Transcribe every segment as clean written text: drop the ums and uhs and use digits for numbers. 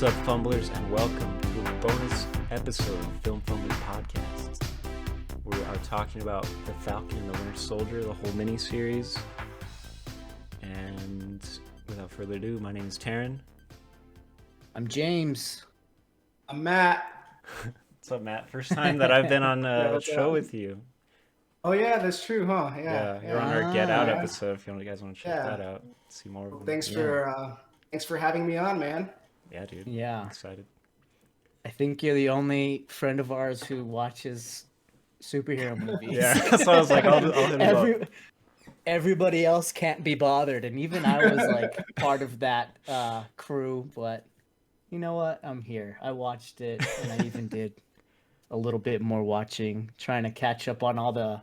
What's up, Fumblers, and welcome to a bonus episode of Film Fumbling Podcast. We are talking about The Falcon and the Winter Soldier, the whole mini-series. And without further ado, my name is Taryn. I'm James. I'm Matt. What's up, Matt? First time that I've been on a show with you. Oh yeah, that's true, huh? Yeah, you're on our Get Out episode if you guys want to check that out. See more of them. Thanks for having me on, man. Yeah, dude. Yeah. I'm excited. I think you're the only friend of ours who watches superhero movies. Yeah, so I was like, I'll hit him up. Everybody else can't be bothered, and even I was like part of that crew, but you know what? I'm here. I watched it, and I even did a little bit more watching, trying to catch up on all the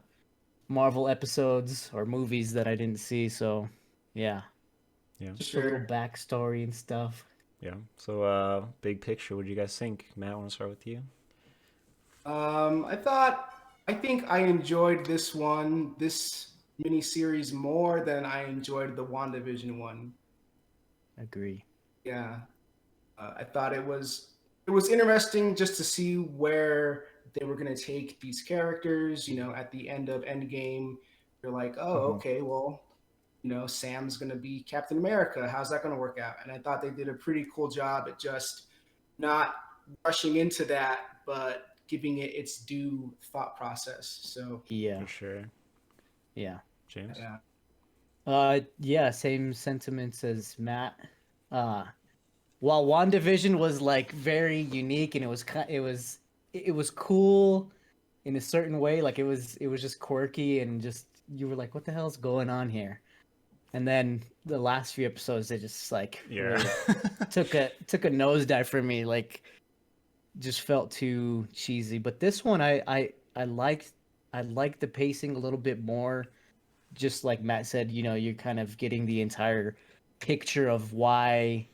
Marvel episodes or movies that I didn't see, so yeah. Yeah. Just a little backstory and stuff. Yeah. So, big picture, what do you guys think? Matt, I want to start with you. I think I enjoyed this mini-series more than I enjoyed the WandaVision one. Agree. Yeah. I thought it was interesting just to see where they were going to take these characters. You know, at the end of Endgame, you're like, oh, okay, well, you know, Sam's going to be Captain America. How's that going to work out? And I thought they did a pretty cool job at just not rushing into that, but giving it its due thought process. So yeah, for sure. Yeah, James. Yeah, same sentiments as Matt. While WandaVision was like very unique and it was cool in a certain way, like it was just quirky and just you were like, what the hell's going on here? And then the last few episodes, they just like really took a nosedive for me. Like, just felt too cheesy. But this one, I liked the pacing a little bit more. Just like Matt said, you know, you're kind of getting the entire picture of why,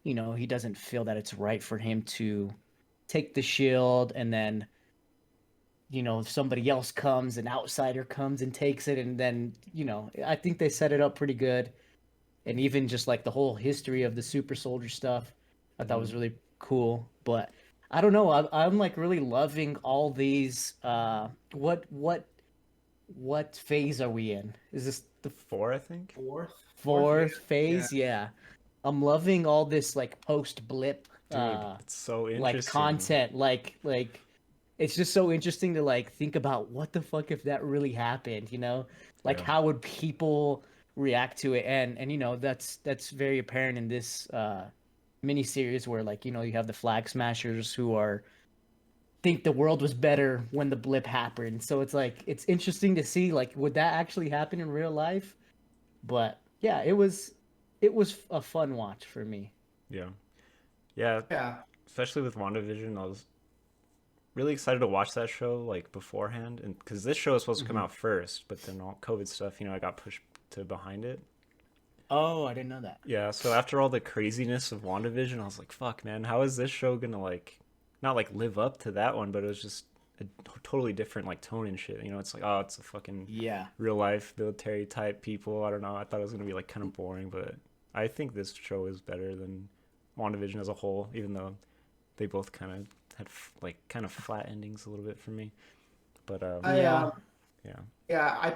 you know, he doesn't feel that it's right for him to take the shield, and then, you know, if somebody else comes, an outsider comes and takes it, and then, you know, I think they set it up pretty good. And even just like the whole history of the super soldier stuff, I thought was really cool. But I don't know, I'm like really loving all these. What phase are we in? Is this the four? I think fourth phase? Yeah. I'm loving all this like post blip. It's so interesting. Like content, like. It's just so interesting to like think about what the fuck if that really happened, you know? Like how would people react to it? And you know, that's very apparent in this miniseries where, like, you know, you have the Flag Smashers who think the world was better when the blip happened. So it's like it's interesting to see, like, would that actually happen in real life? But yeah, it was a fun watch for me. Yeah. Especially with WandaVision, I was really excited to watch that show like beforehand, and because this show was supposed to come out first, but then all COVID stuff, you know, I got pushed to behind it. Oh, I didn't know that. Yeah, so after all the craziness of WandaVision, I was like, fuck, man, how is this show gonna like not like live up to that one? But it was just a totally different like tone and shit, you know. It's like, oh, it's a fucking real life military type people. I don't know, I thought it was gonna be like kind of boring, but I think this show is better than WandaVision as a whole, even though they both kind of had like kind of flat endings a little bit for me. But I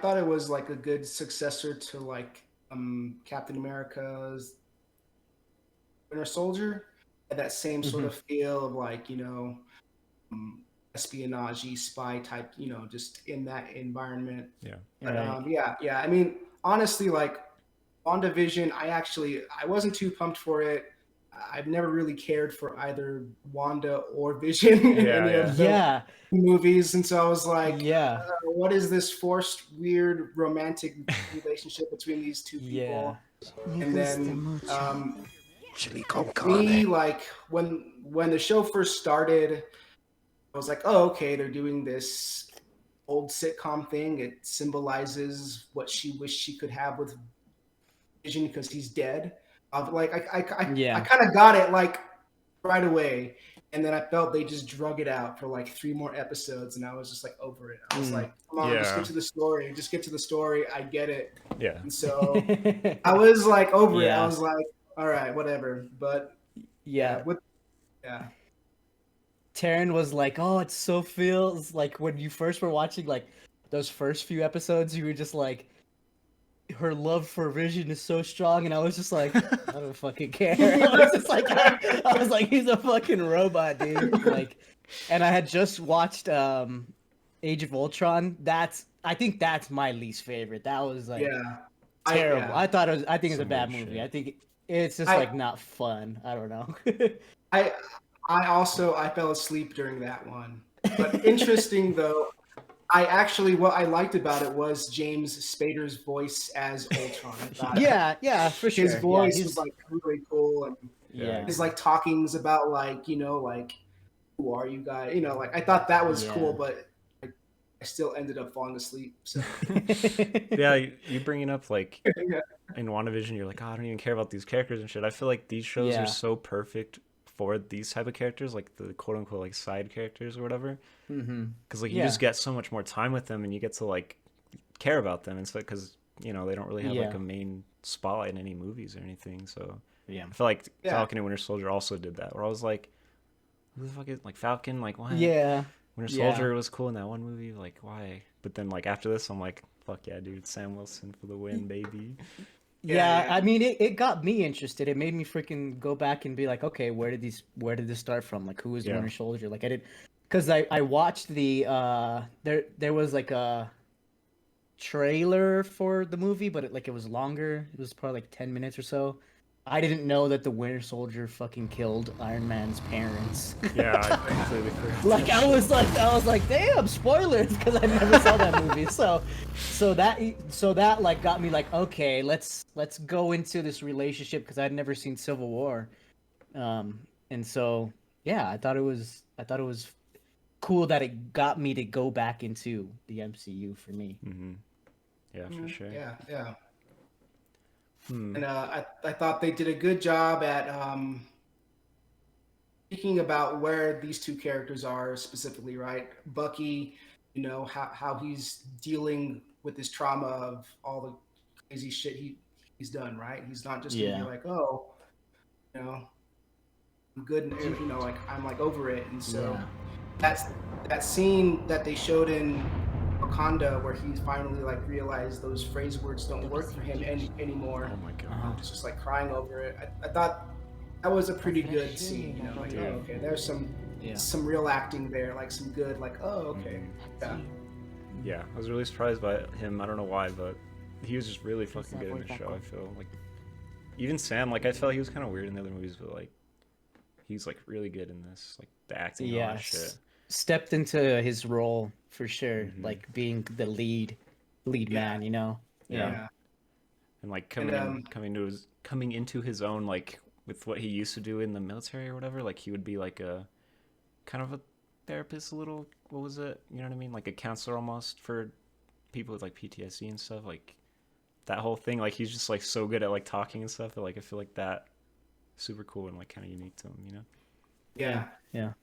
thought it was like a good successor to like Captain America's Winter Soldier. Had that same sort of feel of like, you know, espionage spy type, you know, just in that environment. I mean, honestly, like WandaVision, I wasn't too pumped for it. I've never really cared for either Wanda or Vision in any of the movies, and so I was like, what is this forced, weird, romantic relationship between these two people? And then, me, like when the show first started, I was like, oh, okay, they're doing this old sitcom thing. It symbolizes what she wished she could have with Vision because he's dead. Like I kind of got it like right away, and then I felt they just drug it out for like 3 more episodes, and I was just like over it. I was like, come on, just get to the story. I get it. Yeah. And so I was like over it. I was like, all right, whatever. But with Yeah. Taryn was like, "Oh, it so feels like when you first were watching like those first few episodes, you were just like, her love for Vision is so strong," and I was just like, I don't fucking care. I was just like, I was like, he's a fucking robot, dude. Like, and I had just watched Age of Ultron. I think that's my least favorite. That was like terrible. I thought it was. I think it's a bad movie. Shit. I think it's just like not fun. I don't know. I I fell asleep during that one. But interesting though, what I liked about it was James Spader's voice as Ultron. I thought yeah, for sure. his voice was like really cool, and Yeah. his like talkings about like like who are you guys? Like I thought that was cool, but I still ended up falling asleep. So yeah, you bringing up like in WandaVision, you're like, oh, I don't even care about these characters and shit. I feel like these shows are so perfect for these type of characters, like the quote unquote like side characters or whatever. Because like you just get so much more time with them, and you get to like care about them, and so because they don't really have like a main spotlight in any movies or anything. So I feel like Falcon and Winter Soldier also did that, where I was like, who the fuck is like Falcon? Like why? Yeah. Winter Soldier was cool in that one movie. Like why? But then like after this, I'm like, fuck yeah, dude, Sam Wilson for the win, baby. Yeah, I mean, it got me interested. It made me freaking go back and be like, okay, where did this start from? Like, who was Winter Soldier? Like, I did, because I watched the there was like a trailer for the movie, but it was longer. It was probably like 10 minutes or so. I didn't know that the Winter Soldier fucking killed Iron Man's parents. Yeah, I completely forgot. Like I was like, damn, spoilers, because I never saw that movie. So that like got me like, okay, let's go into this relationship, because I'd never seen Civil War, and so I thought it was cool that it got me to go back into the MCU for me. Mm-hmm. Yeah, for sure. Yeah. And I thought they did a good job at speaking about where these two characters are specifically, right? Bucky, how he's dealing with this trauma of all the crazy shit he's done, right? He's not just gonna be like, oh, I'm good, and like I'm like over it. And so that scene that they showed in Wakanda, where he finally like realized those phrase words don't work for him anymore. Oh my god! Just like crying over it. I thought that was a pretty good scene. Like, oh, okay, there's some real acting there, like some good, like, oh, okay, yeah. I was really surprised by him. I don't know why, but he was just really fucking good in the show. I feel like even Sam, like I felt he was kind of weird in the other movies, but like he's like really good in this, like the acting and all that shit. Stepped into his role for sure, like being the lead man, and like coming into his own, like with what he used to do in the military or whatever. Like he would be like a kind of a therapist, a little, what was it, you know what I mean, like a counselor almost for people with like PTSD and stuff, like that whole thing. Like he's just like so good at like talking and stuff that like I feel like that super cool and like kind of unique to him, yeah It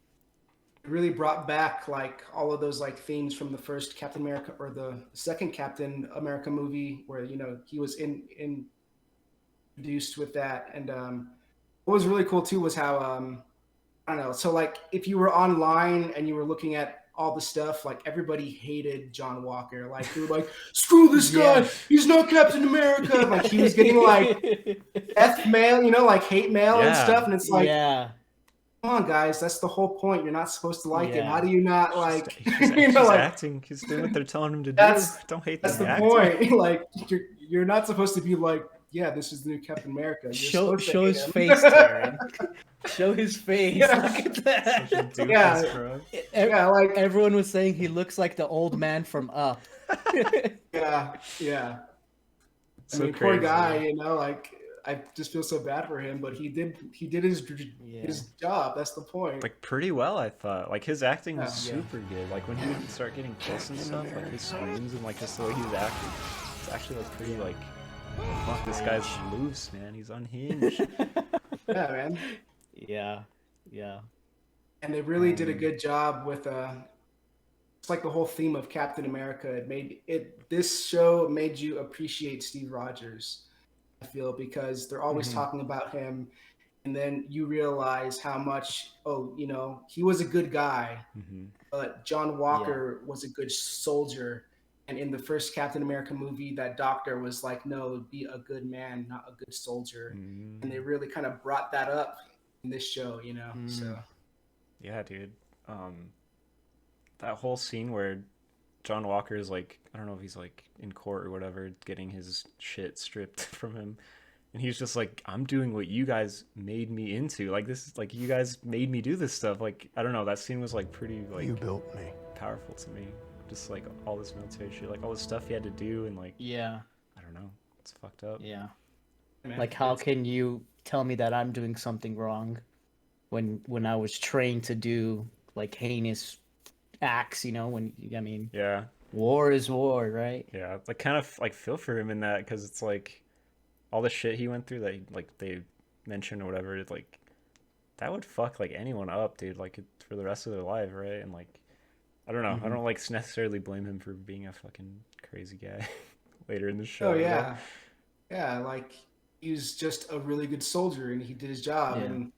really brought back like all of those like themes from the first Captain America or the second Captain America movie, where he was introduced with that. And what was really cool too was how I don't know, so like if you were online and you were looking at all the stuff, like everybody hated John Walker. Like they were like, screw this guy, he's not Captain America. Like he was getting like death mail, like hate mail and stuff, and it's like, come on, guys, that's the whole point. You're not supposed to like him. How do you not like? He's like, acting. He's doing what they're telling him to do. Don't hate. That's the point. Like you're not supposed to be like, yeah, this is the new Captain America. Show his face, Taryn. Show his face. Look at that. Like everyone was saying he looks like the old man from Up. yeah. I mean, poor guy. Like. I just feel so bad for him, but he did his job. That's the point. Like pretty well, I thought. Like his acting was super good. Like when he would start getting close and stuff, like his screams and like just the way he was acting, it's actually like pretty like, fuck, this guy's loose, man. He's unhinged. Yeah, man. Yeah. And they really did a good job with it's like the whole theme of Captain America. This show made you appreciate Steve Rogers, I feel, because they're always talking about him and then you realize how much, he was a good guy, but John Walker was a good soldier. And in the first Captain America movie, that doctor was like, no, be a good man, not a good soldier. And they really kind of brought that up in this show, so. Yeah, dude. That whole scene where John Walker is like, I don't know if he's like in court or whatever, getting his shit stripped from him. And he's just like, I'm doing what you guys made me into. Like, this is like, you guys made me do this stuff. Like, I don't know. That scene was like pretty, like, you built me. Powerful to me. Just like all this military shit, like all the stuff he had to do, and like, yeah, I don't know. It's fucked up. Yeah. Like, how can you tell me that I'm doing something wrong when I was trained to do like heinous acts, when, I mean, yeah, war is war, right? Yeah, like kind of like feel for him in that, because it's like all the shit he went through that like they mentioned or whatever, like that would fuck like anyone up, dude, like for the rest of their life, right? And like I don't know, I don't like necessarily blame him for being a fucking crazy guy later in the show. Oh yeah, yeah, like he was just a really good soldier and he did his job. And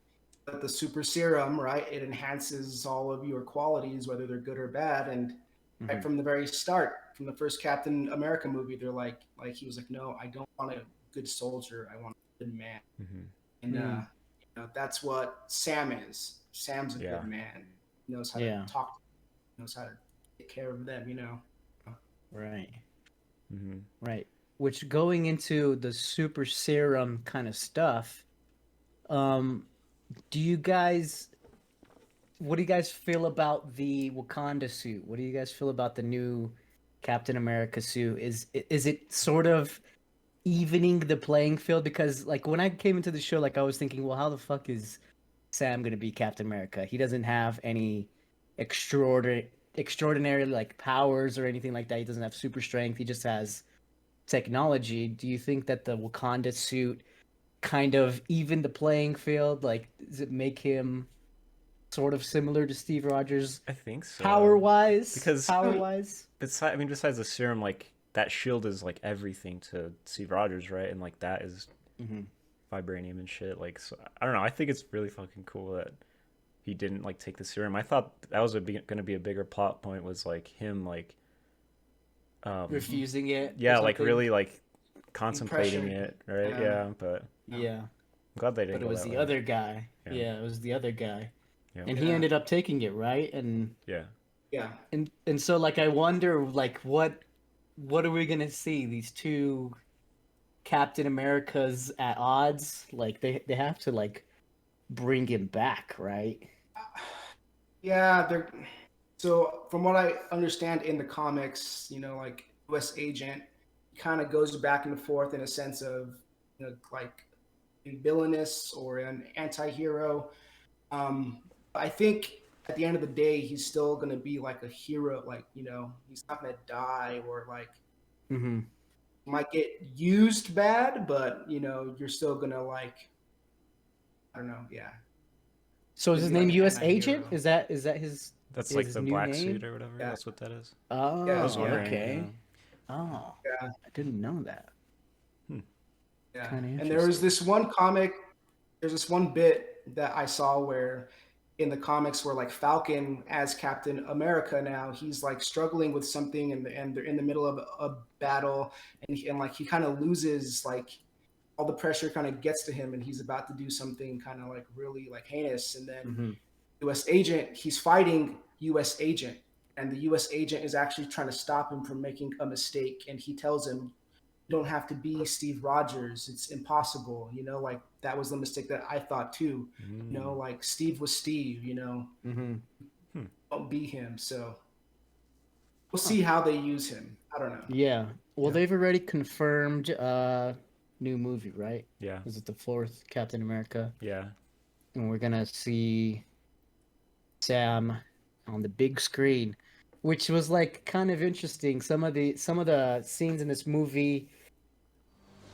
but the super serum, right, it enhances all of your qualities, whether they're good or bad. And right from the very start, from the first Captain America movie, they're like he was like, no, I don't want a good soldier, I want a good man. And that's what Sam is. Sam's a good man. He knows how to talk, knows how to take care of them, Right. Right. Which, going into the super serum kind of stuff, what do you guys feel about the Wakanda suit? What do you guys feel about the new Captain America suit? Is it sort of evening the playing field? Because like when I came into the show, like I was thinking, well, how the fuck is Sam gonna be Captain America? He doesn't have any extraordinary like powers or anything like that. He doesn't have super strength. He just has technology. Do you think that the Wakanda suit kind of even the playing field? Like, does it make him sort of similar to Steve Rogers? I think so. Power-wise? Besides the serum, like that shield is like everything to Steve Rogers, right? And like that is vibranium and shit. Like, so I don't know. I think it's really fucking cool that he didn't like take the serum. I thought that was going to be a bigger plot point, was like him like refusing it. Yeah, like really like contemplating it, right? Yeah, but yeah, I'm glad they didn't. But it was the other guy. Yeah, it was the other guy. Yeah. And he ended up taking it, right? And yeah. And so like I wonder like what are we gonna see? These two Captain Americas at odds? Like they have to like bring him back, right? Yeah, so from what I understand in the comics, like US Agent kind of goes back and forth in a sense of like villainous or an anti-hero. I think at the end of the day, he's still going to be like a hero. Like, he's not going to die or like might get used bad, but you're still going to like, I don't know. Yeah. So is his name US Agent? Is that his? That's like the black suit or whatever. Yeah. That's what that is. Oh, okay. Oh, yeah. I didn't know that. Yeah. And there was this one comic. There's this one bit that I saw where in the comics where like Falcon as Captain America now, he's like struggling with something and they're in the middle of a battle and like he kind of loses, like all the pressure kind of gets to him and he's about to do something kind of like really like heinous. And then US Agent, he's fighting US Agent and the US Agent is actually trying to stop him from making a mistake. And he tells him, you don't have to be Steve Rogers. It's impossible. Like that was the mistake that I thought too. Like Steve was Steve, don't be him. So we'll see how they use him. I don't know. Yeah. Well, they've already confirmed new movie, right? Yeah. Is it the 4th Captain America? Yeah. And we're gonna see Sam on the big screen, which was like kind of interesting. Some of the scenes in this movie,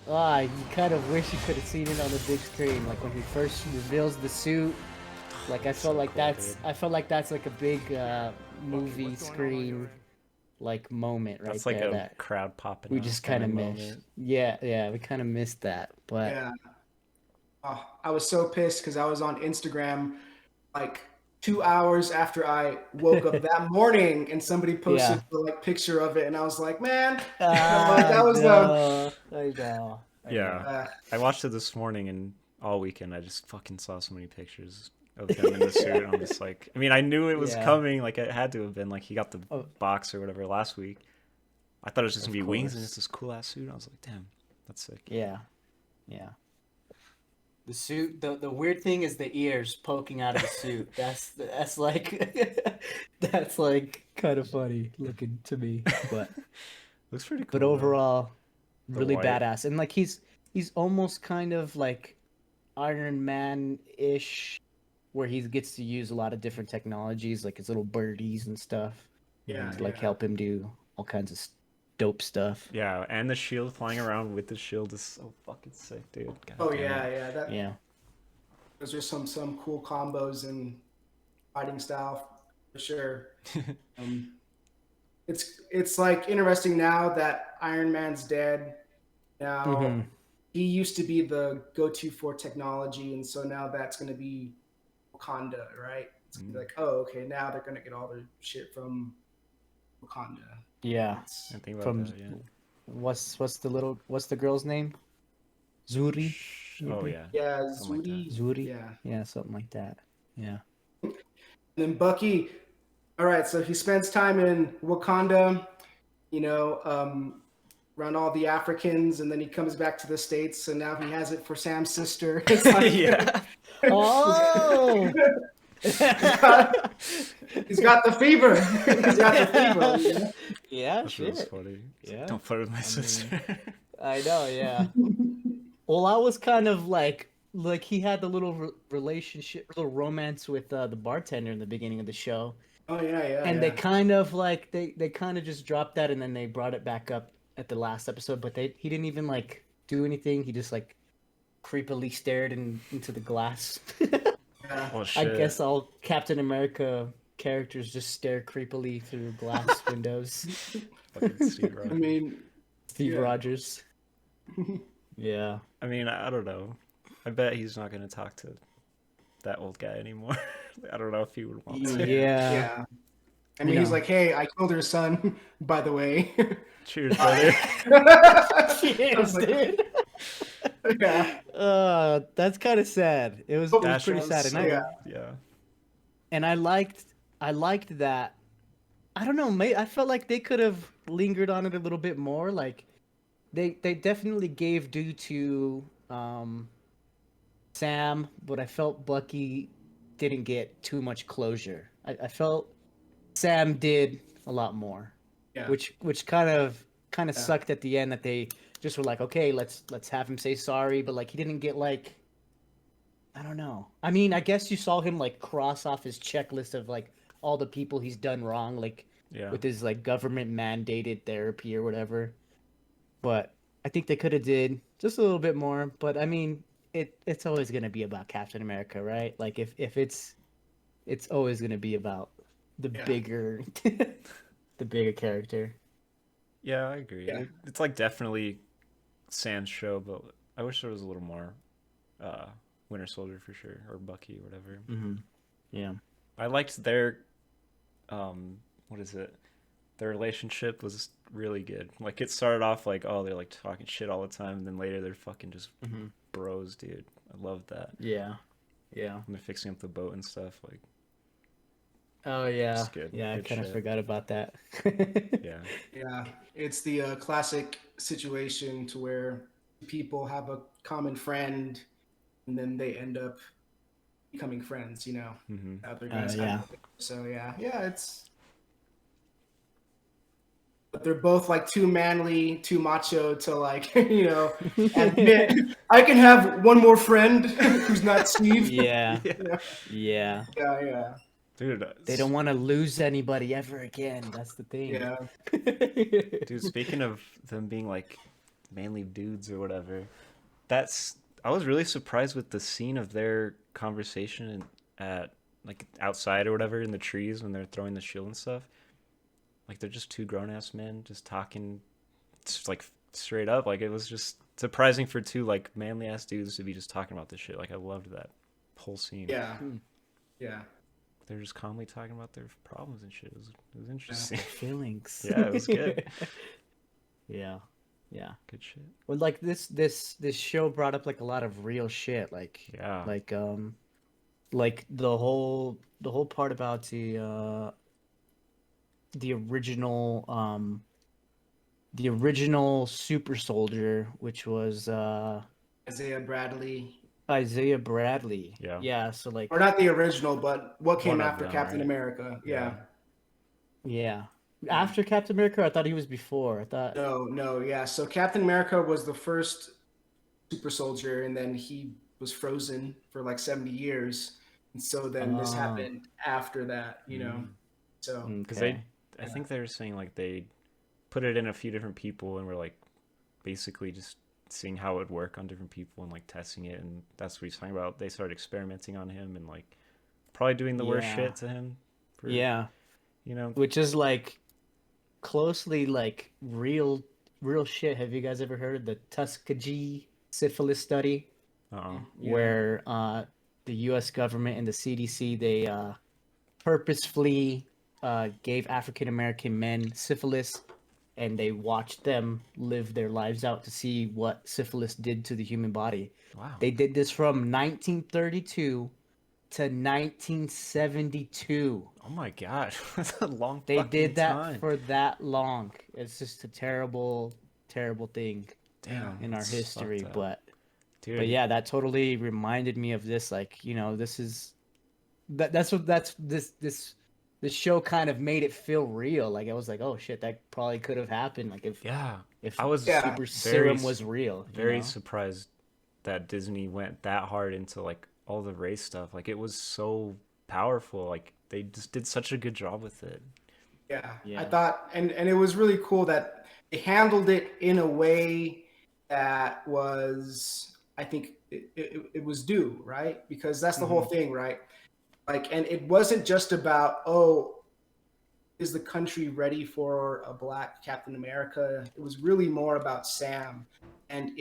you kind of wish you could have seen it on the big screen. Like when he first reveals the suit, like I felt like that's like a big movie screen like moment right that's like there. That's like a crowd popping. We just kind of missed. Yeah, we kind of missed that. But I was so pissed because I was on Instagram like 2 hours after I woke up that morning, and somebody posted the like picture of it, and I was like, man, that was I know. Yeah, I watched it this morning, and all weekend I just fucking saw so many pictures of him in the suit. I'm just like, I mean, I knew it was coming. Like it had to have been. Like he got the box or whatever last week. I thought it was just gonna be wings and it's this cool ass suit. I was like, damn, that's sick. Yeah. The suit. The weird thing is the ears poking out of the suit. That's like that's like kind of funny looking to me, but looks pretty cool. But overall, really badass, and like he's almost kind of like Iron Man-ish, where he gets to use a lot of different technologies, like his little birdies and stuff. To like help him do all kinds of dope stuff. Yeah, and the shield flying around with the shield is so fucking sick, dude. God those are some cool combos and fighting style for sure. It's like interesting now that Iron Man's dead. Now he used to be the go-to for technology, and so now that's going to be Wakanda, right? It's gonna be like, oh, okay, now they're going to get all their shit from Wakanda. Yeah. From what's the girl's name? Zuri. Oh yeah. Yeah, Zuri. Zuri. Yeah, something like that. Yeah. And then Bucky. All right, so he spends time in Wakanda, around all the Africans, and then he comes back to the States, and now he has it for Sam's sister. It's like, Oh. he's got the fever. He's got the fever. Yeah, that's shit. Funny. Yeah. Don't flirt with my sister. I know, yeah. Well, I was kind of like he had the little relationship, little romance with the bartender in the beginning of the show. Oh yeah. And they kind of like they kind of just dropped that, and then they brought it back up at the last episode. But he didn't even like do anything. He just like creepily stared into the glass. Well, I guess all Captain America characters just stare creepily through glass windows. Fucking Steve Rogers. I mean, Steve Rogers. Yeah. I mean, I don't know. I bet he's not going to talk to that old guy anymore. I don't know if he would want to. Yeah. I mean, he's like, hey, I killed her son, by the way. Cheers, brother. Cheers, dude. Yeah. That's kind of sad. It was pretty sad. And And I liked that. I don't know, I felt like they could have lingered on it a little bit more. Like they definitely gave due to Sam, but I felt Bucky didn't get too much closure. I felt Sam did a lot more. Yeah. Which kind of sucked at the end, that they just were like, okay, let's have him say sorry, but like he didn't get like, I don't know. I mean, I guess you saw him like cross off his checklist of like all the people he's done wrong, like with his like government mandated therapy or whatever. But I think they could have did just a little bit more. But I mean, it's always gonna be about Captain America, right? Like if it's always gonna be about the bigger the bigger character. Yeah, I agree. Yeah. It's like definitely Sam's show, but I wish there was a little more Winter Soldier for sure, or Bucky, or whatever. Yeah. I liked their their relationship was really good. Like it started off like, oh, they're like talking shit all the time, and then later they're fucking just bros, dude. I love that. Yeah. And they're fixing up the boat and stuff, like. Oh yeah. Good. Yeah, good I kind of forgot about that. Yeah. It's the classic situation to where people have a common friend, and then they end up becoming friends, Other guys So it's. But they're both like too manly, too macho to like, admit I can have one more friend who's not Steve. Yeah. Dude, they don't want to lose anybody ever again. That's the thing. Yeah. Dude, speaking of them being like manly dudes or whatever, I was really surprised with the scene of their conversation at like outside or whatever in the trees when they're throwing the shield and stuff. Like they're just two grown ass men just talking, just like straight up. Like it was just surprising for two like manly ass dudes to be just talking about this shit. Like I loved that whole scene. Yeah. Yeah. They're just calmly talking about their problems and shit. It was interesting. Feelings. Yeah, it was good. Yeah. Good shit. Well, like this show brought up like a lot of real shit. Like like the whole part about the original super soldier, which was Isaiah Bradley. Yeah. So like, or not the original, but what came after them, Captain right? America. Yeah. After Captain America, I thought he was before. I thought No, yeah. So Captain America was the first super soldier, and then he was frozen for like 70 years. And so then this happened after that, you know. So because I think they were saying like they put it in a few different people and were like basically just seeing how it would work on different people and like testing it, and that's what he's talking about. They started experimenting on him and like probably doing the worst shit to him. You know, which is like closely like real shit. Have you guys ever heard of the Tuskegee syphilis study? Where the U.S. government and the CDC, they purposefully gave African American men syphilis, and they watched them live their lives out to see what syphilis did to the human body. Wow. They did this from 1932 to 1972. Oh my gosh, that's a long. They did that time. for that long. It's just a terrible thing. Damn, in our history, but yeah, that totally reminded me of this. Like, you know, this show kind of made it feel real. Like I was like, oh shit, that probably could have happened. Like if I was super serum was real. Very surprised that Disney went that hard into like all the race stuff. Like it was so powerful. Like they just did such a good job with it. Yeah. I thought, and it was really cool that they handled it in a way that was, I think it was due, right? Because that's the whole thing, right? Like, and it wasn't just about, oh, is the country ready for a Black Captain America? It was really more about Sam and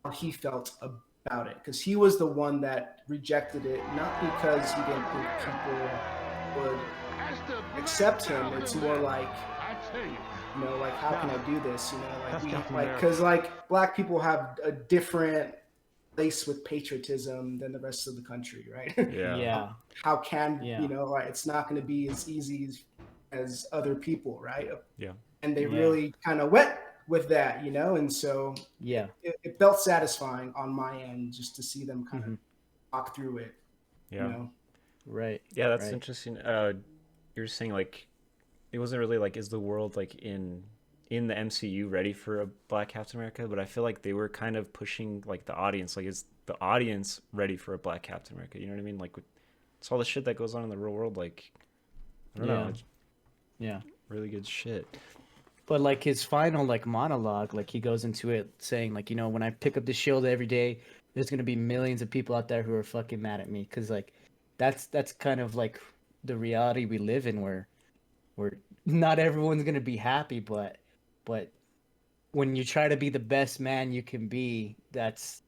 how he felt about it, because he was the one that rejected it, not because he didn't think people would accept him. It's more like, you know, like, how can I do this? You know, like because like Black people have a different place with patriotism than the rest of the country, right? How can you know, like, it's not going to be as easy as other people, right? And they really kind of went with that, you know, and so it felt satisfying on my end just to see them kind of walk through it. You know? That's interesting. You're saying like it wasn't really like, is the world like in the MCU ready for a Black Captain America? But I feel like they were kind of pushing like the audience, like, is the audience ready for a Black Captain America? You know what I mean? Like it's all the shit that goes on in the real world. Like I don't know. Really good shit. But like his final like monologue, like he goes into it saying like, you know, when I pick up the shield every day, there's gonna be millions of people out there who are fucking mad at me, because like that's kind of like the reality we live in, where not everyone's gonna be happy, but when you try to be the best man you can be, that's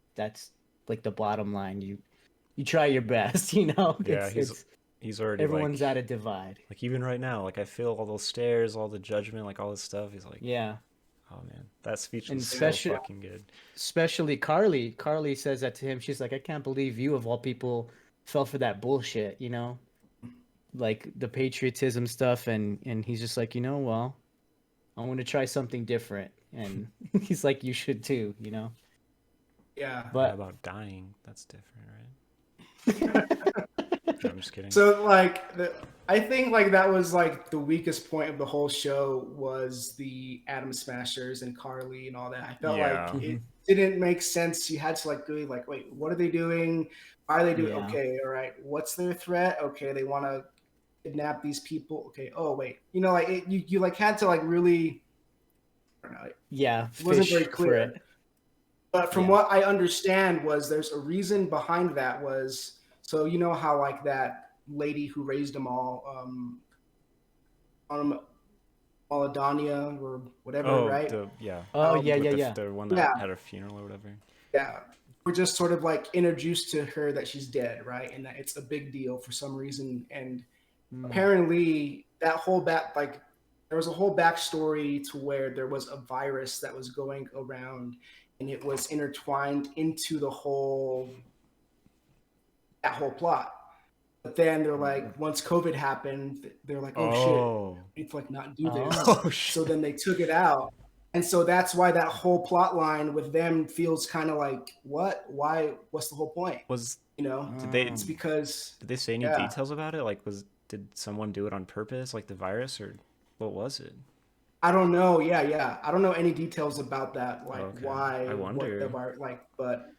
like the bottom line. You try your best, you know. He's already, everyone's like, at a divide. Like even right now, like I feel all those stares, all the judgment, like all this stuff. He's like, oh man, that speech was so fucking good. Especially Carly. Carly says that to him. She's like, I can't believe you of all people fell for that bullshit, you know, like the patriotism stuff. And he's just like, you know, well, I want to try something different. And he's like, you should too, you know. But about dying, that's different, right? I'm just kidding. So like I think like that was like the weakest point of the whole show, was the Atom Smashers and Carly and all that. I felt like it didn't make sense. You had to like really like, wait, what are they doing? Why are they doing? Okay, all right, what's their threat? Okay, they want to kidnap these people. Okay, oh wait, you know, like you like had to like really, I don't know. It wasn't very clear. But from what I understand was there's a reason behind that. Was, so you know how like that lady who raised them all, Maladania or whatever, Oh, right? yeah. Oh Um, yeah, With yeah, yeah. the one that yeah, had a funeral or whatever. yeah. We're just sort of like introduced to her that she's dead, right? And that it's a big deal for some reason. And Mm. apparently, that whole like there was a whole backstory to where there was a virus that was going around, and it was intertwined into that whole plot. But then they're like, once COVID happened, they're like, oh shit, Oh. we need to like not do this. Oh. Oh So shit. then they took it out. And so that's why that whole plot line with them feels kind of like, what? Why? What's the whole point? Was You know, did they it's because, did they say any yeah, details about it? Like, did someone do it on purpose, like the virus, or what was it? I don't know. Yeah, yeah. I don't know any details about that, like Okay, I why, what the wonder. virus, like, but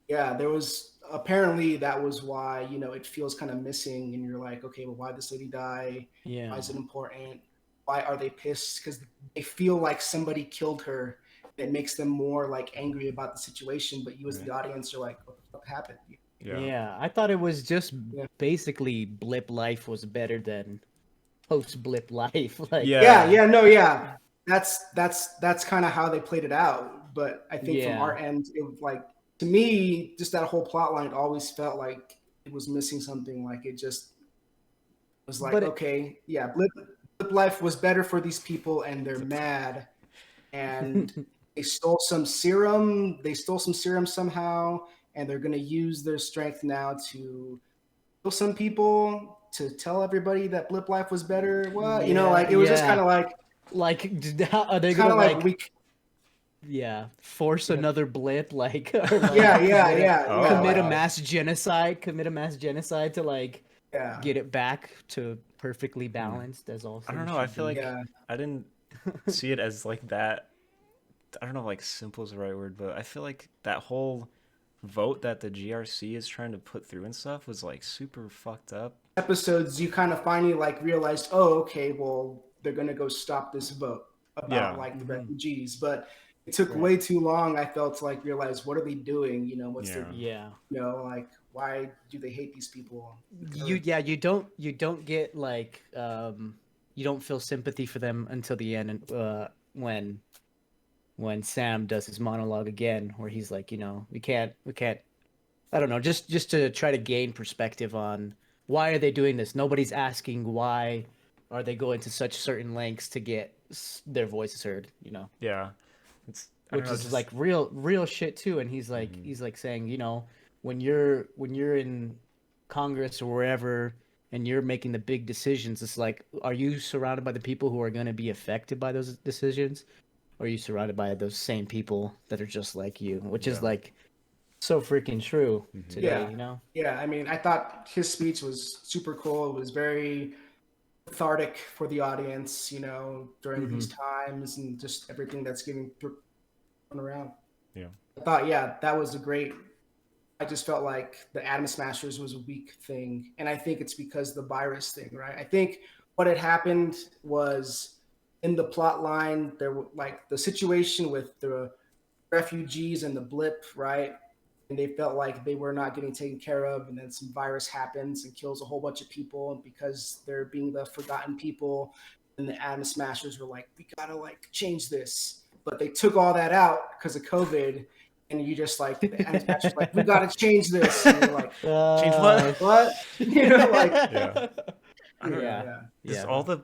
yeah, there was apparently that was why, it feels kind of missing, and you're like, okay, well, why did this lady die? Why Yeah. is it important? Why are they pissed? Because they feel like somebody killed her. It makes them more like angry about the situation, but you as the Right. audience are like, what the fuck happened? Yeah. Yeah. I thought it was just Yeah. basically blip life was better than post blip life. Like, Yeah, Yeah. yeah, no, yeah. That's kind of how they played it out. But I think from yeah. our end, it was like, to me, just that whole plot line always felt like it was missing something. Like it just was like, But it, okay, yeah, Blip Life was better for these people, and they're mad, and they stole some serum. They stole some serum somehow, and they're gonna use their strength now to kill some people to tell everybody that Blip Life was better. What, yeah, like it was just kind yeah. of like, Like, how are they it's kind gonna of like like, we, yeah, force yeah, another blip, like, or yeah, like yeah, yeah, yeah, Oh commit a like, wow. mass genocide, to like yeah, get it back to perfectly Hmm. balanced as all I don't things know. I should feel be. like yeah. I didn't see it as like that. I don't know, like simple is the right word, but I feel like that whole vote that the GRC is trying to put through and stuff was like super fucked up. Episodes, you kind of finally like realized, oh, okay, well, they're gonna go stop this vote about Yeah. like the Hmm. refugees, but it took Right. way too long. I felt to like realize, what are they doing? What's their, Yeah. Yeah. like, why do they hate these people? Or, You don't get like you don't feel sympathy for them until the end, and when Sam does his monologue again, where he's like, we can't. I don't know, just to try to gain perspective on why are they doing this. Nobody's asking why are they going to such certain lengths to get their voices heard. Yeah. It's I don't Which know, is just like real shit too. And he's like mhm. he's like saying, when you're in Congress or wherever and you're making the big decisions, it's like, are you surrounded by the people who are going to be affected by those decisions? Or are you surrounded by those same people that are just like you? Which is Yeah. like so freaking true Hmm. today, yeah, you know? yeah. I mean, I thought his speech was super cool. It was very cathartic for the audience, during Mm-hmm. these times, and just everything that's getting thrown around. Yeah. I thought, yeah, that was a great. I just felt like the Atom Smashers was a weak thing, and I think it's because the virus thing, right? I think what had happened was in the plot line there were like the situation with the refugees and the blip, right? And they felt like they were not getting taken care of, and then some virus happens and kills a whole bunch of people, and because they're being the forgotten people, and the Atom Smashers were like, we gotta like change this, but they took all that out because of COVID, and you just like the Atom Smashers like, we gotta change this, and you're like, Change what? what? Like, Yeah. I don't yeah, Yeah. yeah, just Yeah. all the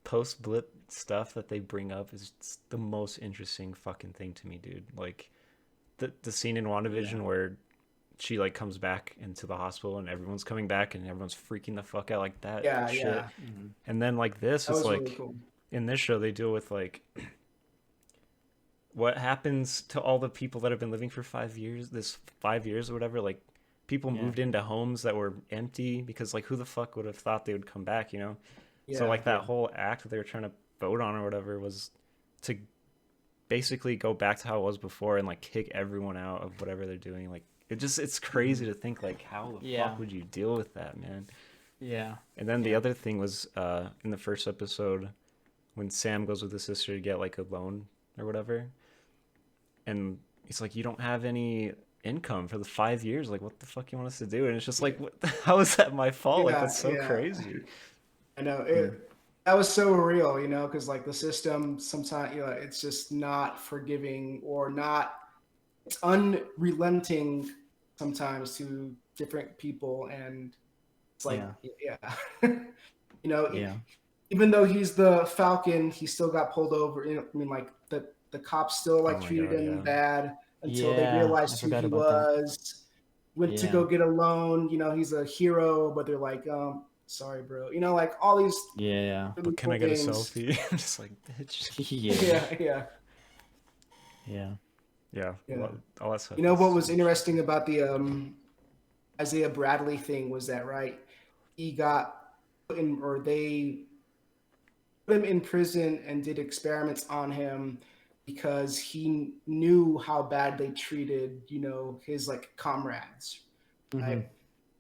post blip stuff that they bring up is just the most interesting fucking thing to me, dude. Like the scene in WandaVision Yeah. where she like comes back into the hospital and everyone's coming back and everyone's freaking the fuck out, like that yeah, shit. yeah. Mhm. And then like this, That it's was really like cool. in this show they deal with like what happens to all the people that have been living for 5 years, this 5 years or whatever. Like people Yeah. moved into homes that were empty because like who the fuck would have thought they would come back? So Yeah, like that whole act that they were trying to vote on or whatever was to basically go back to how it was before and like kick everyone out of whatever they're doing. Like it's crazy to think like how the Yeah. fuck would you deal with that, man? Yeah. And then the Yeah. other thing was in the first episode when Sam goes with his sister to get like a loan or whatever, and he's like, you don't have any income for the 5 years, like what the fuck you want us to do? And it's just like, how is that my fault? Like yeah, that's so yeah. crazy. I know Hmm. it. that was so real, you know, because like the system sometimes, you know, it's just not forgiving or not, it's unrelenting sometimes to different people. And it's like, yeah, you know, Yeah. even though he's the Falcon, he still got pulled over. You know, I mean, like the cops still like treated him bad until they Yeah, I realized who forgot he about that. was. Went to go get a loan. You know, he's a hero, but they're like, sorry, bro. You know, like all these Yeah. really But can cool I get a things. selfie? I'm just like, bitch. Yeah. Yeah. Yeah. All that stuff. You know is what was so interesting about the Isaiah Bradley thing was that, right? He got put in, or they put him in prison and did experiments on him because he knew how bad they treated, you know, his like comrades, right?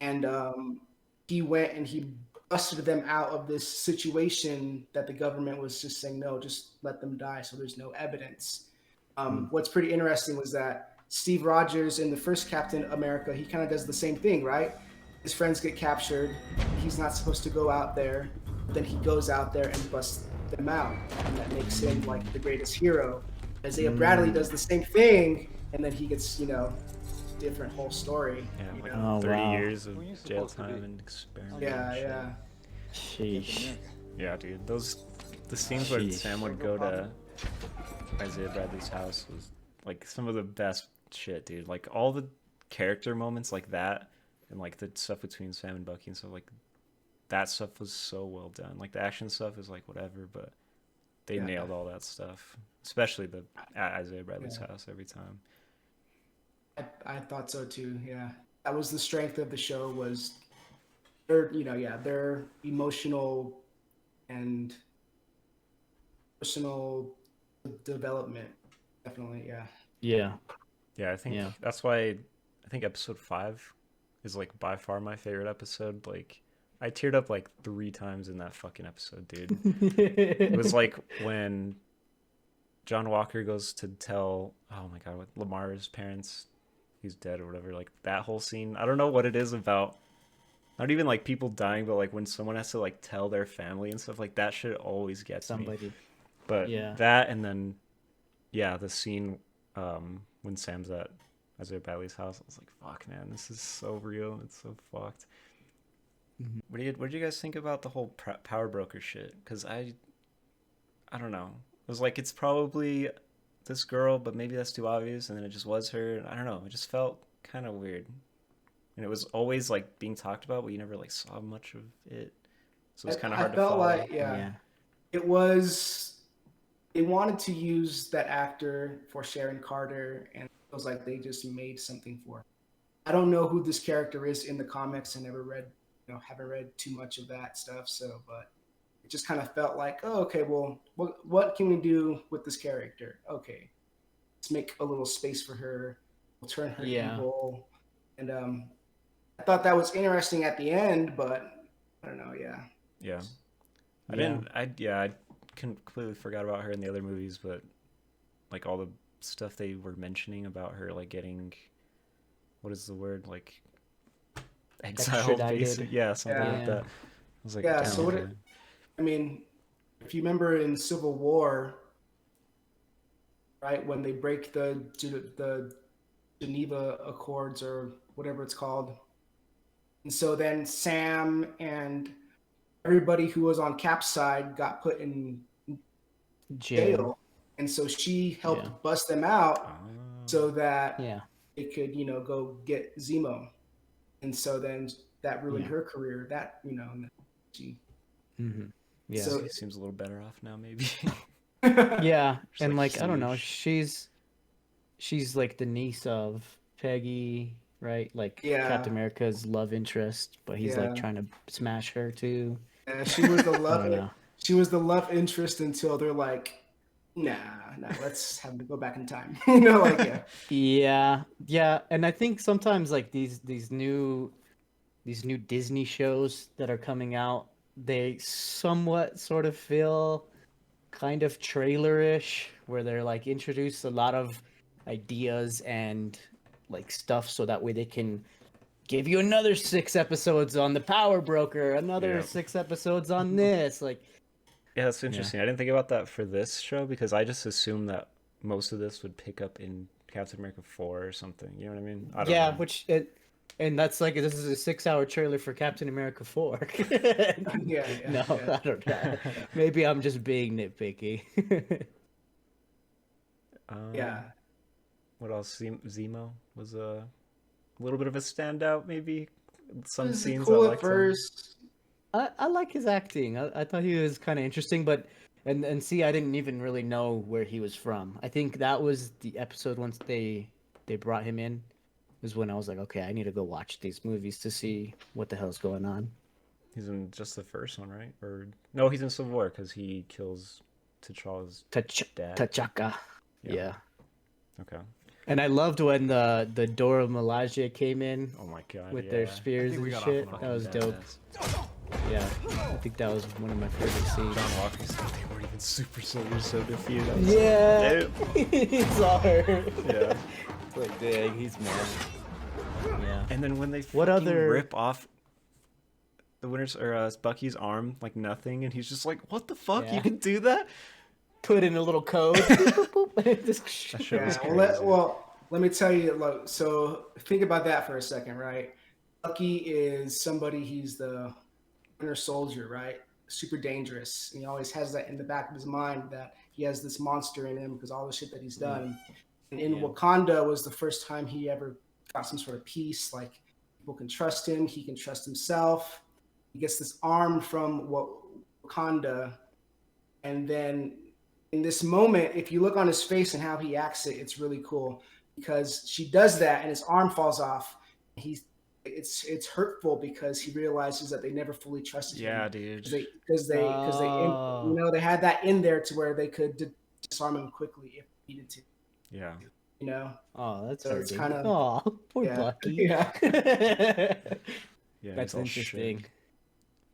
And he went and he busted them out of this situation that the government was just saying, no, just let them die, so there's no evidence. What's pretty interesting was that Steve Rogers in the first Captain America, he kind of does the same thing, right? His friends get captured. He's not supposed to go out there. Then he goes out there and busts them out. And that makes him like the greatest hero. Isaiah Bradley does the same thing. And then he gets, you know, different whole story. Yeah, you like know? 30 years of jail time and experiment. Yeah. Sheesh. Yeah, dude. The scenes where Sam would go to Isaiah Bradley's house was like some of the best shit, dude. Like all the character moments like that, and like the stuff between Sam and Bucky and stuff, like that stuff was so well done. Like the action stuff is like whatever, but they nailed all that stuff, especially the at Isaiah Bradley's house every time. I thought so too. Yeah, that was the strength of the show, was their, you know, their emotional and personal development. Definitely, Yeah. I think that's why I think episode 5 is like by far my favorite episode. Like I teared up like 3 times in that fucking episode, dude. It was like when John Walker goes to tell, oh my god, what Lamar's parents, he's dead or whatever. Like that whole scene, I don't know what it is about. Not even like people dying, but like when someone has to like tell their family and stuff, like that shit always gets me. But that, and then the scene when Sam's at Isaiah Bradley's house, I was like, fuck, man, this is so real. It's so fucked. What did you guys think about the whole power broker shit? Because I don't know. It was like, it's probably this girl, but maybe that's too obvious, and then it just was her. I don't know. It just felt kind of weird. And it was always like being talked about, but you never like saw much of it. So it's kind of hard to follow. Like, it was, they wanted to use that actor for Sharon Carter, and it was like they just made something for her. I don't know who this character is in the comics. I never read, you know, haven't read too much of that stuff. So, but it just kind of felt like, oh, okay, well, what can we do with this character? Okay, let's make a little space for her. We'll turn her evil. And I thought that was interesting at the end, but I don't know. I completely forgot about her in the other movies, but like all the stuff they were mentioning about her, like getting, what is the word, like exiled, basically. Something like that. I was like, so I mean, if you remember in Civil War, right, when they break the Geneva Accords or whatever it's called, and so then Sam and everybody who was on Cap's side got put in jail. And so she helped bust them out so that they could, you know, go get Zemo. And so then that ruined her career. That, you know, she. So it seems a little better off now, maybe. And like I don't know, she's like the niece of Peggy, right? Like Captain America's love interest, but he's like trying to smash her too. Yeah, she was the love. She was the love interest until they're like, nah, let's have to go back in time. You know, like yeah. And I think sometimes like these new Disney shows that are coming out, they somewhat sort of feel kind of trailerish, where they're like introduce a lot of ideas and like stuff so that way they can give you another 6 episodes on the Power Broker, another 6 episodes on this. Like Yeah, that's interesting. I didn't think about that for this show because I just assumed that most of this would pick up in Captain America 4 or something. You know what I mean? I don't know. And that's like this is a 6-hour trailer for Captain America 4. No, I don't know. Maybe I'm just being nitpicky. Yeah. What else? Zemo was a little bit of a standout, maybe. Some scenes cool I at liked first. I like his acting. I thought he was kind of interesting, but and see, I didn't even really know where he was from. I think that was the episode once they brought him in, is when I was like, okay, I need to go watch these movies to see what the hell's going on. He's in just the first one, right? Or no, he's in Civil War because he kills T'Challa's dad. T'Chaka. Yeah. Okay. And I loved when the Dora Milaje came in. Oh my god. With their spears and shit. That was dope. Yeah, I think that was one of my favorite scenes. John Walker said they weren't even super soldiers, so defeated. Yeah, he's all hurt. Yeah. Like, dang, he's mad. Yeah. And then when they rip off the Winter's or Bucky's arm like nothing, and he's just like, "What the fuck? You can do that?" Put in a little code. Let me tell you. Look, so think about that for a second, right? Bucky is somebody. He's the Winter Soldier, right? Super dangerous. And he always has that in the back of his mind that he has this monster in him because all the shit that he's done. And in Wakanda was the first time he ever got some sort of peace. Like people can trust him. He can trust himself. He gets this arm from Wakanda, and then in this moment, if you look on his face and how he acts it's really cool because she does that and his arm falls off. It's hurtful because he realizes that they never fully trusted him. Yeah, dude. Because they they had that in there to where they could disarm him quickly if needed to. Yeah. You know. Oh, that's so it's kind of poor Bucky. Yeah. That's interesting. Shit.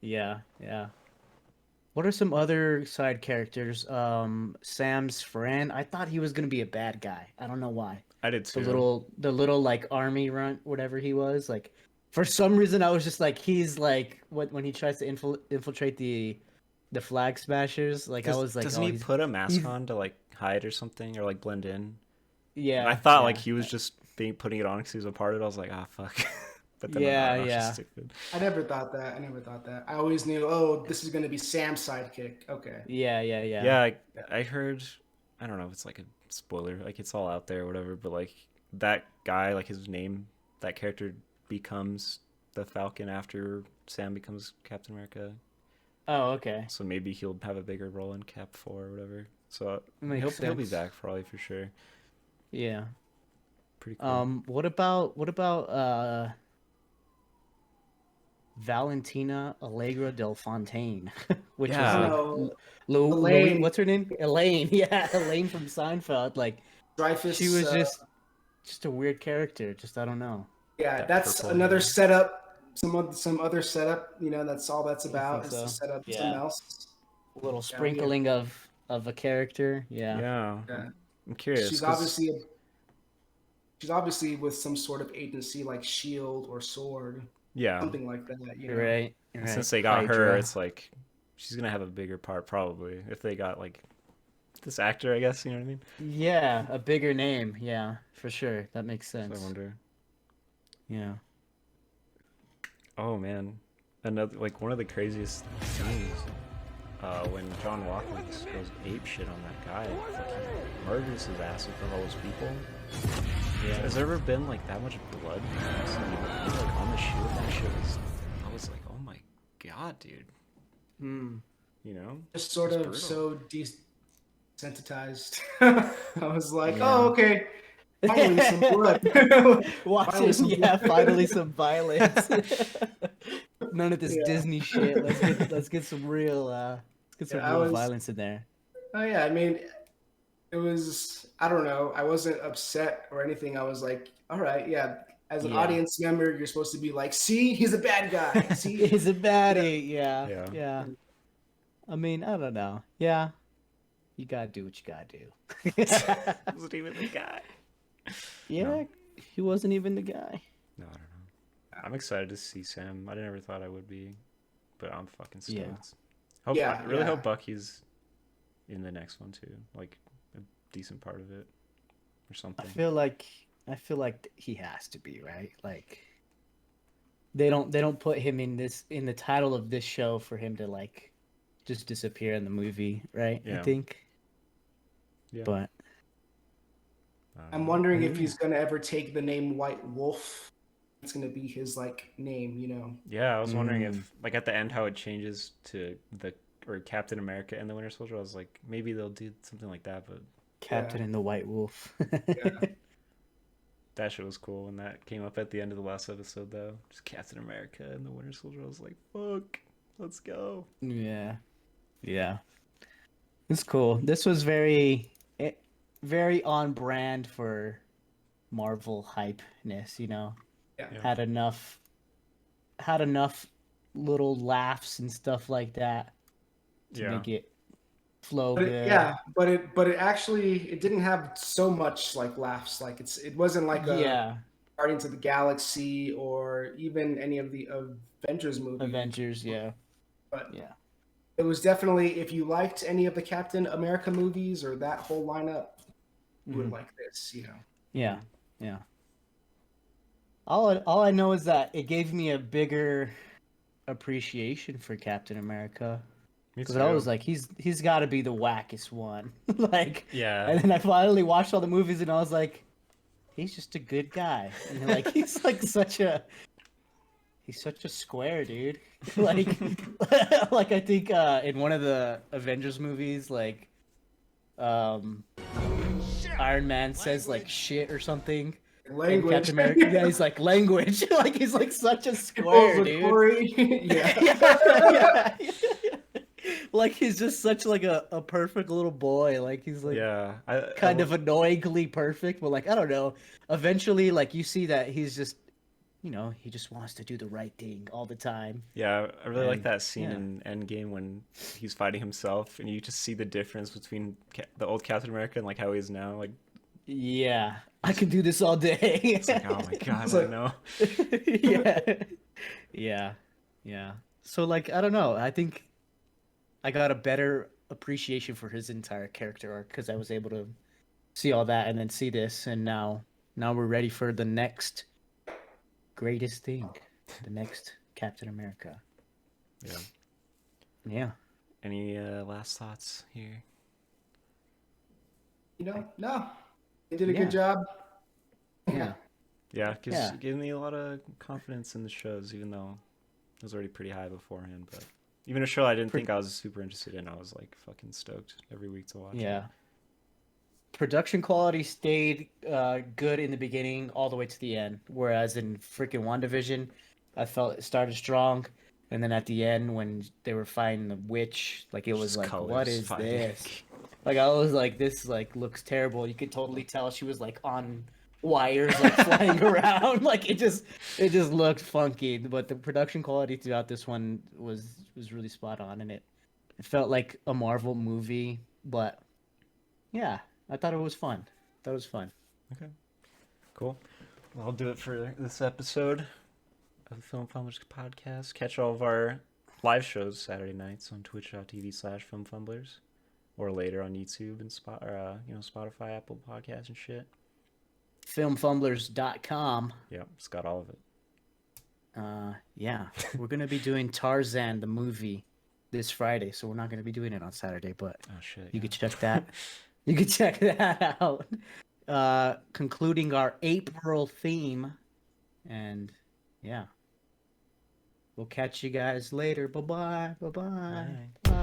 Yeah. What are some other side characters? Sam's friend. I thought he was gonna be a bad guy. I don't know why. I did too. The little like army runt, whatever he was. Like, for some reason, I was just like, he's like when he tries to infiltrate the Flag Smashers. Like, I was like, doesn't he put a mask on to like hide or something or like blend in? Yeah. And I thought like he was just putting it on because he was a part of it. I was like, fuck. But then stupid. I never thought that. I always knew, this is going to be Sam's sidekick. Okay. Yeah. Yeah, I heard, I don't know if it's like a spoiler, like it's all out there or whatever, but like that guy, like his name, that character becomes the Falcon after Sam becomes Captain America. Oh, okay. So maybe he'll have a bigger role in Cap 4 or whatever. So he'll be back probably for sure. Yeah. Pretty cool. What about Valentina Allegra Del Fontaine, which is like what's her name? Elaine. Yeah, Elaine from Seinfeld. Like, Dreyfus. She was just a weird character. Just I don't know. Yeah, that's another setup. Some other setup. That's all that's about. Is to set up something else. A little sprinkling of a character. Yeah. I'm curious. She's obviously with some sort of agency like Shield or Sword. Yeah, something like that. Right. Since they got her, it's like she's gonna have a bigger part probably if they got like this actor, I guess. You know what I mean? Yeah, a bigger name. Yeah, for sure. That makes sense. So I wonder. Yeah. Oh man, another one of the craziest scenes when John Walker just goes ape shit on that guy, like he murders his ass in front of all those people. Yeah. Has there ever been like that much blood like on the shield? That shit I was like, oh my god, dude. You know? Just sort of so desensitized. I was like, oh, okay. Finally some blood. Finally some violence. None of this Disney shit. Let's get some real violence in there. Oh yeah, I mean, it was, I don't know, I wasn't upset or anything. I was like, all right, yeah. As an audience member, you're supposed to be like, see, he's a bad guy. See, he's a baddie. Yeah. I mean, I don't know. Yeah, you gotta do what you gotta do. Wasn't even the guy. Yeah, no. He wasn't even the guy. No, I don't know. I'm excited to see Sam. I never thought I would be, but I'm fucking stoked. I really hope Bucky's in the next one too, like a decent part of it or something. I feel like he has to be, right? Like they don't put him in the title of this show for him to like just disappear in the movie, right? Yeah. I think. Yeah. But I'm wondering if he's gonna ever take the name White Wolf. It's gonna be his like name, you know. Yeah, I was wondering if like at the end how it changes to Captain America and the Winter Soldier. I was like, maybe they'll do something like that, but Captain and the White Wolf. That shit was cool when that came up at the end of the last episode though. Just Captain America and the Winter Soldier. I was like, fuck, let's go. Yeah. Yeah. It's cool. This was very on brand for Marvel hypeness, you know. Yeah. Had enough little laughs and stuff like that to make it flow good. But it actually didn't have so much like laughs. Like it wasn't like a Guardians of the Galaxy or even any of the Avengers movies. But it was definitely, if you liked any of the Captain America movies or that whole lineup, you would like this, you know. Yeah. Yeah. All I know is that it gave me a bigger appreciation for Captain America. Because I was like, he's got to be the wackest one. Like, and then I finally watched all the movies, and I was like, he's just a good guy. And like, he's like such a square dude. Like, like I think in one of the Avengers movies, like, Iron Man says like shit or something. Language. Captain America, he's like language. Like he's like such a square dude. Yeah. Like he's just such like a perfect little boy. Like he's like kind of annoyingly perfect, but like I don't know. Eventually, like you see that he's just, you know, he just wants to do the right thing all the time. Yeah, I really like that scene in Endgame when he's fighting himself, and you just see the difference between the old Captain America and like how he is now. Like, yeah, I can do this all day. It's like, oh my god, I know. Yeah. So like, I don't know. I think I got a better appreciation for his entire character arc because I was able to see all that and then see this, and now we're ready for the next greatest thing, the next Captain America. Yeah. Any last thoughts here? You know, no. They did a good job. Yeah, because it gave me a lot of confidence in the shows, even though it was already pretty high beforehand. But even a show I didn't think I was super interested in, I was like fucking stoked every week to watch. Yeah. Production quality stayed good in the beginning all the way to the end, whereas in freaking WandaVision, I felt it started strong, and then at the end when they were fighting the witch, like it was like, what is this? Like I was like, this like looks terrible. You could totally tell she was like on wires, like flying around. Like it just looked funky. But the production quality throughout this one was really spot on, and it felt like a Marvel movie. But yeah, I thought it was fun. Okay, cool. Well, I'll do it for this episode of the Film Fumblers podcast. Catch all of our live shows Saturday nights on twitch.tv/filmfumblers. Or later on YouTube and Spotify, Apple Podcasts and shit. Filmfumblers.com. Yep, it's got all of it. Yeah. We're going to be doing Tarzan, the movie, this Friday. So we're not going to be doing it on Saturday, but you can check that. You can check that out. Concluding our April theme. And yeah. We'll catch you guys later. Bye-bye. Bye-bye. Bye.